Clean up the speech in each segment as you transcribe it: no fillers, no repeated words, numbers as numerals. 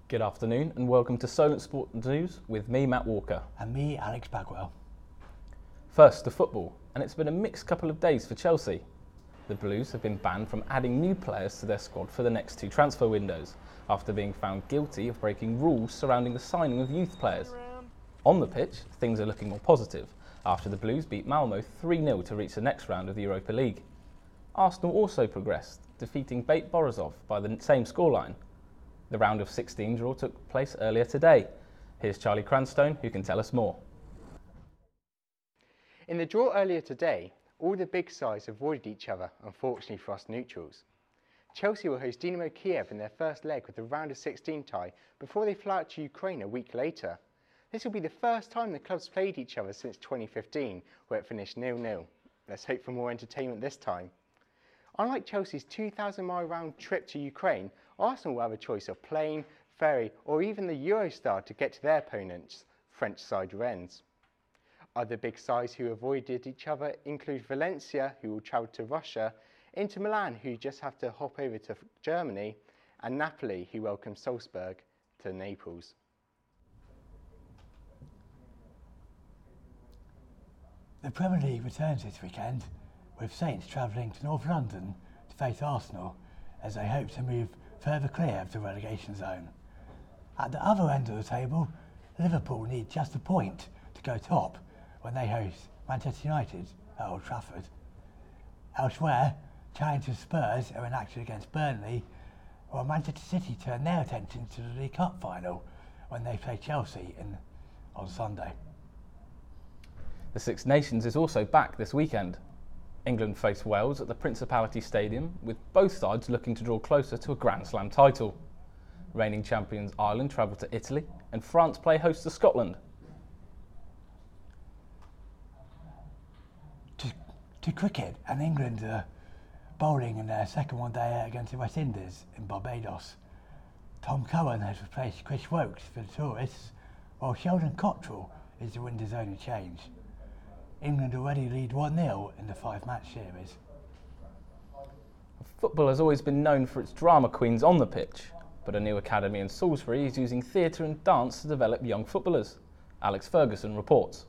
Good afternoon and welcome to Solent Sport News with me, Matt Walker. And me, Alex Bagwell. First to football, and it's been a mixed couple of days for Chelsea. The Blues have been banned from adding new players to their squad for the next two transfer windows, after being found guilty of breaking rules surrounding the signing of youth players. On the pitch, things are looking more positive, after the Blues beat Malmo 3-0 to reach the next round of the Europa League. Arsenal also progressed, defeating Bate Borisov by the same scoreline. The round of 16 draw took place earlier today. Here's Charlie Cranstone, who can tell us more. In the draw earlier today, all the big sides avoided each other, unfortunately for us neutrals. Chelsea will host Dynamo Kiev in their first leg with a round of 16 tie before they fly out to Ukraine a week later. This will be the first time the clubs played each other since 2015, where it finished 0-0. Let's hope for more entertainment this time. Unlike Chelsea's 2,000-mile round trip to Ukraine, Arsenal will have a choice of plane, ferry or even the Eurostar to get to their opponents, French side Rennes. Other big sides who avoided each other include Valencia, who will travel to Russia, Inter Milan, who just have to hop over to Germany, and Napoli, who welcome Salzburg to Naples. The Premier League returns this weekend, with Saints travelling to North London to face Arsenal as they hope to move further clear of the relegation zone. At the other end of the table, Liverpool need just a point to go top when they host Manchester United at Old Trafford. Elsewhere, challengers Spurs are in action against Burnley, while Manchester City turn their attention to the League Cup final when they play Chelsea on Sunday. The Six Nations is also back this weekend. England face Wales at the Principality Stadium, with both sides looking to draw closer to a Grand Slam title. Reigning champions Ireland travel to Italy, and France play host to Scotland. To cricket, and England are bowling in their second one-day against the West Indies in Barbados. Tom Curran has replaced Chris Wokes for the tourists, while Sheldon Cottrell is the winner's only change. England already lead 1-0 in the 5-match series. Football has always been known for its drama queens on the pitch, but a new academy in Salisbury is using theatre and dance to develop young footballers. Alex Ferguson reports.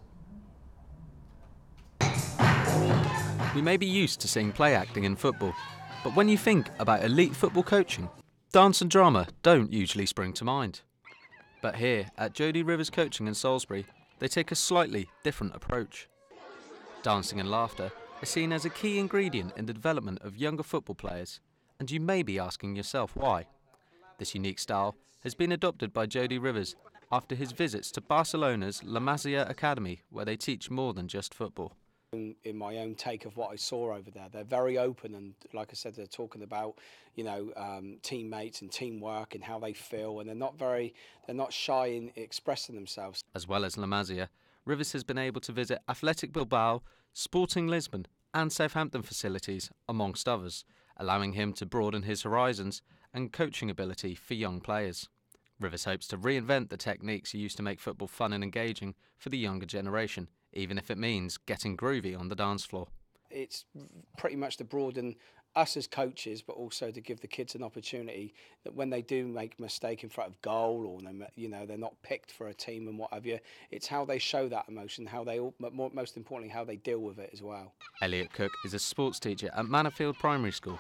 We may be used to seeing play acting in football, but when you think about elite football coaching, dance and drama don't usually spring to mind. But here at Jodie Rivers Coaching in Salisbury, they take a slightly different approach. Dancing and laughter are seen as a key ingredient in the development of younger football players, and you may be asking yourself why. This unique style has been adopted by Jodie Rivers after his visits to Barcelona's La Masia Academy, where they teach more than just football. In my own take of what I saw over there, they're very open, and like I said, they're talking about teammates and teamwork and how they feel, and they're not shy in expressing themselves. As well as La Masia, Rivers has been able to visit Athletic Bilbao, Sporting Lisbon and Southampton facilities, amongst others, allowing him to broaden his horizons and coaching ability for young players. Rivers hopes to reinvent the techniques used to make football fun and engaging for the younger generation, even if it means getting groovy on the dance floor. It's pretty much to broaden us as coaches, but also to give the kids an opportunity that when they do make a mistake in front of goal, or they're not picked for a team and what have you, it's how they show that emotion, but most importantly, how they deal with it as well. Elliot Cook is a sports teacher at Manorfield Primary School,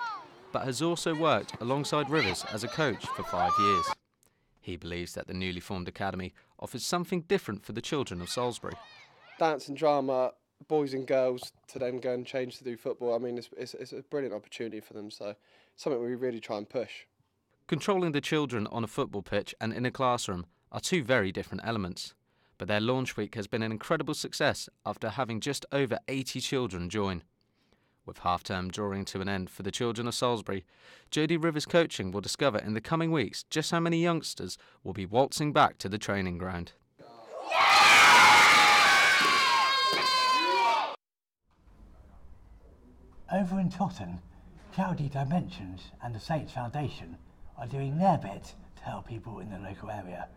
but has also worked alongside Rivers as a coach for 5 years. He believes that the newly formed academy offers something different for the children of Salisbury. Dance and drama, boys and girls, to then go and change to do football. I mean, it's a brilliant opportunity for them, so something we really try and push. Controlling the children on a football pitch and in a classroom are two very different elements, but their launch week has been an incredible success after having just over 80 children join. With half-term drawing to an end for the children of Salisbury, Jodie Rivers Coaching will discover in the coming weeks just how many youngsters will be waltzing back to the training ground. Over in Totton, Charity Dimensions and the Saints Foundation are doing their bit to help people in the local area.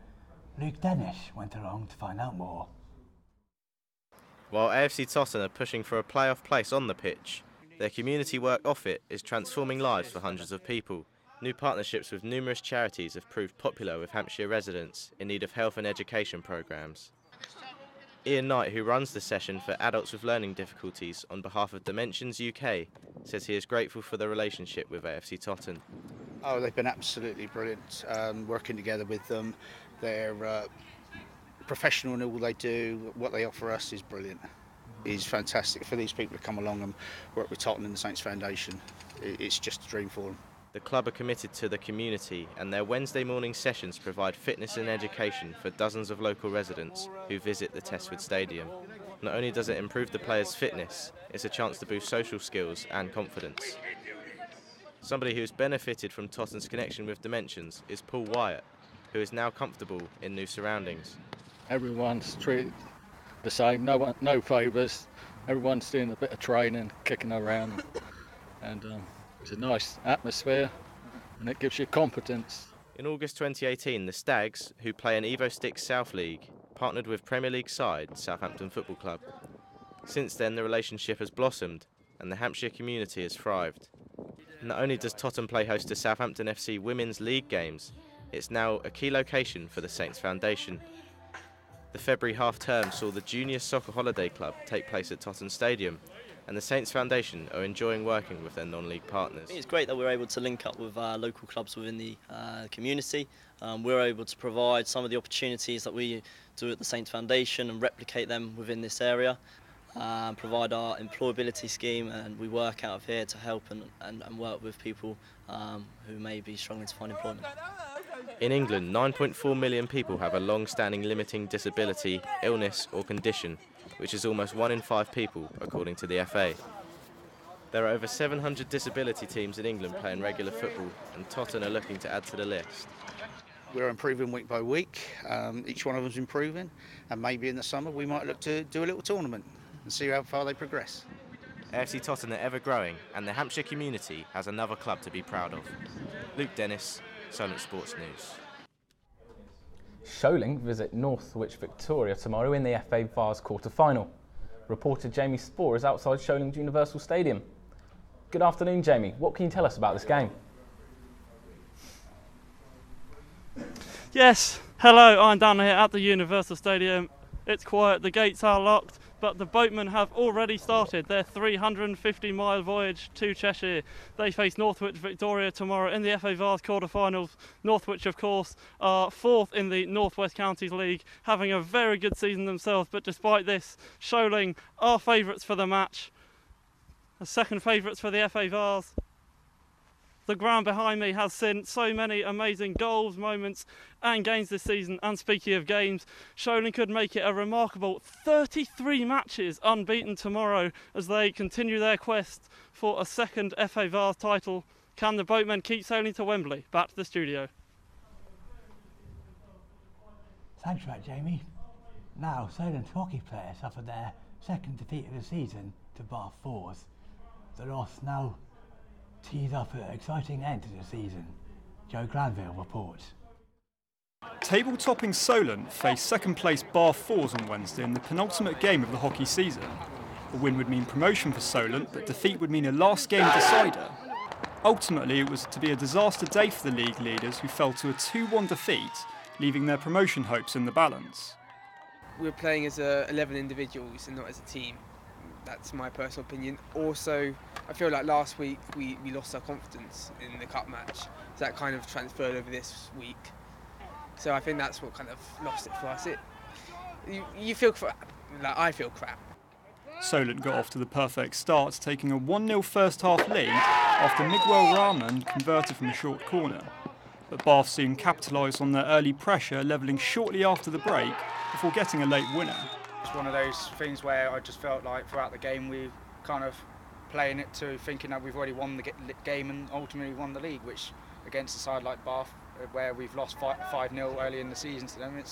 Luke Dennis went along to find out more. While AFC Totton are pushing for a playoff place on the pitch, their community work off it is transforming lives for hundreds of people, New partnerships with numerous charities have proved popular with Hampshire residents in need of health and education programmes. Ian Knight, who runs the session for adults with learning difficulties on behalf of Dimensions UK, says he is grateful for the relationship with AFC Totton. Oh, they've been absolutely brilliant. Working together with them, they're professional in all they do. What they offer us is brilliant. It's fantastic for these people to come along and work with Totton and the Saints Foundation. It's just a dream for them. The club are committed to the community, and their Wednesday morning sessions provide fitness and education for dozens of local residents who visit the Testwood Stadium. Not only does it improve the players' fitness, it's a chance to boost social skills and confidence. Somebody who has benefited from Totten's connection with Dimensions is Paul Wyatt, who is now comfortable in new surroundings. Everyone's treated the same, no favours. Everyone's doing a bit of training, kicking around, and it's a nice atmosphere, and it gives you confidence. In August 2018, the Stags, who play in Evo Sticks South League, partnered with Premier League side Southampton Football Club. Since then, the relationship has blossomed, and the Hampshire community has thrived. Not only does Totton play host to Southampton FC Women's League games, it's now a key location for the Saints Foundation. The February half-term saw the Junior Soccer Holiday Club take place at Totton Stadium, and the Saints Foundation are enjoying working with their non-league partners. It's great that we're able to link up with local clubs within the community. We're able to provide some of the opportunities that we do at the Saints Foundation and replicate them within this area. Provide our employability scheme, and we work out of here to help and work with people who may be struggling to find employment. In England, 9.4 million people have a long-standing limiting disability, illness or condition, which is almost 1 in 5 people, according to the FA. There are over 700 disability teams in England playing regular football, and Totton are looking to add to the list. We're improving week by week. Each one of them's improving, and maybe in the summer we might look to do a little tournament and see how far they progress. AFC Totton are ever growing, and the Hampshire community has another club to be proud of. Luke Dennis, Solent Sports News. Sholing visit Northwich Victoria tomorrow in the FA Vase quarter-final. Reporter Jamie Spohr is outside Sholing's Universal Stadium. Good afternoon, Jamie. What can you tell us about this game? Yes, hello, I'm down here at the Universal Stadium. It's quiet, the gates are locked, but the boatmen have already started their 350-mile voyage to Cheshire. They face Northwich Victoria tomorrow in the FA Vase quarter-finals. Northwich, of course, are 4th in the North West Counties League, having a very good season themselves, but despite this, Sholing are favourites for the match. The second favourites for the FA Vase. The ground behind me has seen so many amazing goals, moments and games this season. And speaking of games, Sholing could make it a remarkable 33 matches unbeaten tomorrow as they continue their quest for a second FA Vase title. Can the boatmen keep sailing to Wembley? Back to the studio. Thanks for that, Jamie. Now, Solent hockey players suffered their second defeat of the season to Bath Fours. The loss now tees up an exciting end to the season. Joe Granville reports. Table-topping Solent faced second-place Bath Fours on Wednesday in the penultimate game of the hockey season. A win would mean promotion for Solent, but defeat would mean a last-game decider. Ultimately, it was to be a disaster day for the league leaders, who fell to a 2-1 defeat, leaving their promotion hopes in the balance. We're playing as 11 individuals and not as a team. That's my personal opinion. Also, I feel like last week we lost our confidence in the cup match. So that kind of transferred over this week. So I think that's what kind of lost it for us. You feel crap. Like, I feel crap. Solent got off to the perfect start, taking a 1-0 first-half lead after Miguel Rahman converted from a short corner. But Bath soon capitalised on their early pressure, levelling shortly after the break before getting a late winner. It's one of those things where I just felt like throughout the game we kind of playing it to thinking that we've already won the game and ultimately won the league, which against a side like Bath, where we've lost 5-0 early in the season to them,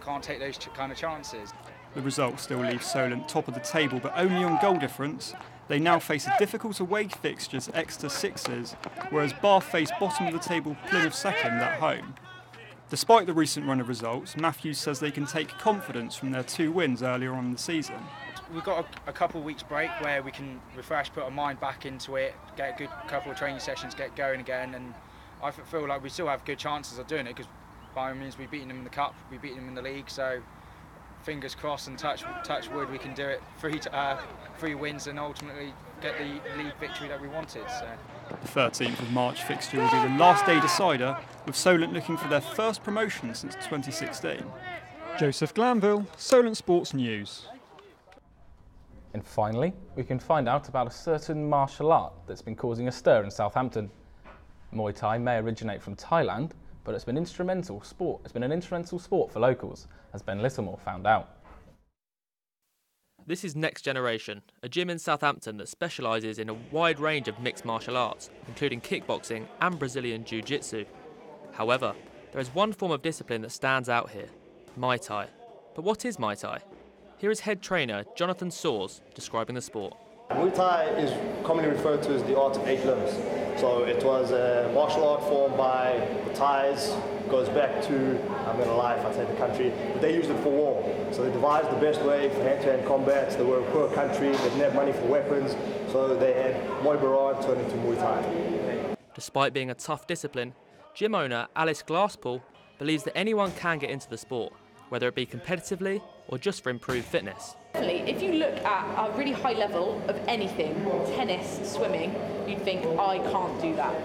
can't take those kind of chances. The result still leaves Solent top of the table, but only on goal difference. They now face a difficult away fixtures Exeter Sixers, whereas Bath face bottom of the table Plymouth second at home. Despite the recent run of results, Matthews says they can take confidence from their 2 wins earlier on in the season. We've got a couple of weeks break where we can refresh, put our mind back into it, get a good couple of training sessions, get going again, and I feel like we still have good chances of doing it, because by all means we've beaten them in the cup, we've beaten them in the league, so fingers crossed and touch wood, we can do it. 3 wins and ultimately get the league victory that we wanted. So. The 13th of March fixture will be the last day decider, with Solent looking for their first promotion since 2016. Joseph Glanville, Solent Sports News. And finally, we can find out about a certain martial art that's been causing a stir in Southampton. Muay Thai may originate from Thailand, but it's been an instrumental sport for locals, as Ben Littlemore found out. This is Next Generation, a gym in Southampton that specialises in a wide range of mixed martial arts, including kickboxing and Brazilian Jiu-Jitsu. However, there is one form of discipline that stands out here, Muay Thai. But what is Muay Thai? Here is head trainer Jonathan Soares describing the sport. Muay Thai is commonly referred to as the art of 8 limbs. So it was a martial art formed by the Thais, goes back to, I'm going to lie if I say the country, but they used it for war. So they devised the best way for hand-to-hand combat. They were a poor country, they didn't have money for weapons, so they had Muay Baran turned into Muay Thai. Despite being a tough discipline, gym owner Alice Glasspool believes that anyone can get into the sport, whether it be competitively or just for improved fitness. If you look at a really high level of anything, tennis, swimming, you'd think, I can't do that.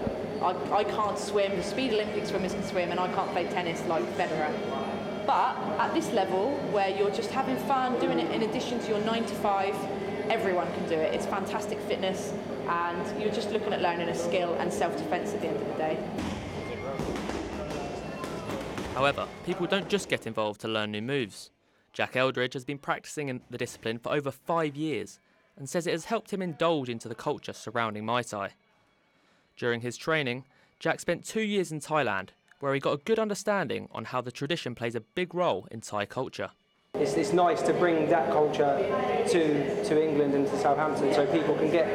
I can't swim, the speed Olympic swimmers can swim, and I can't play tennis like Federer. But at this level, where you're just having fun, doing it in addition to your 9 to 5, everyone can do it. It's fantastic fitness, and you're just looking at learning a skill and self-defense at the end of the day. However, people don't just get involved to learn new moves. Jack Eldridge has been practicing in the discipline for over 5 years and says it has helped him indulge into the culture surrounding Muay Thai. During his training, Jack spent 2 years in Thailand, where he got a good understanding on how the tradition plays a big role in Thai culture. It's nice to bring that culture to England and to Southampton, so people can get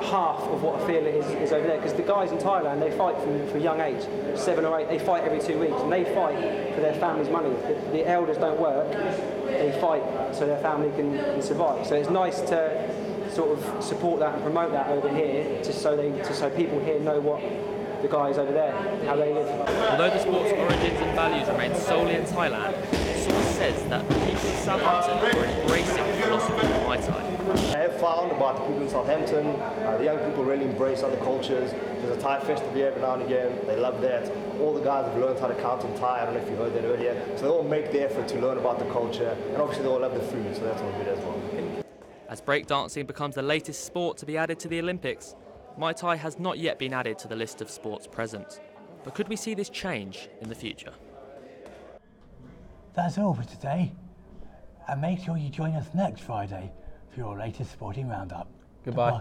half of what I feel is over there, because the guys in Thailand, they fight from a young age, 7 or 8, they fight every 2 weeks, and they fight for their family's money. The elders don't work, they fight so their family can survive. So it's nice to sort of support that and promote that over here, just so people here know what the guys over there, how they live. Although the sport's origins and values remain solely in Thailand, Soares says that people in Southampton are embracing the philosophy of Muay Thai. I have found about the people in Southampton, the young people really embrace other cultures. There's a Thai festival here every now and again, they love that. All the guys have learned how to count in Thai, I don't know if you heard that earlier. So they all make the effort to learn about the culture, and obviously they all love the food, so that's all good as well. As breakdancing becomes the latest sport to be added to the Olympics, Muay Thai has not yet been added to the list of sports present. But could we see this change in the future? That's all for today. And make sure you join us next Friday for your latest sporting roundup. Goodbye.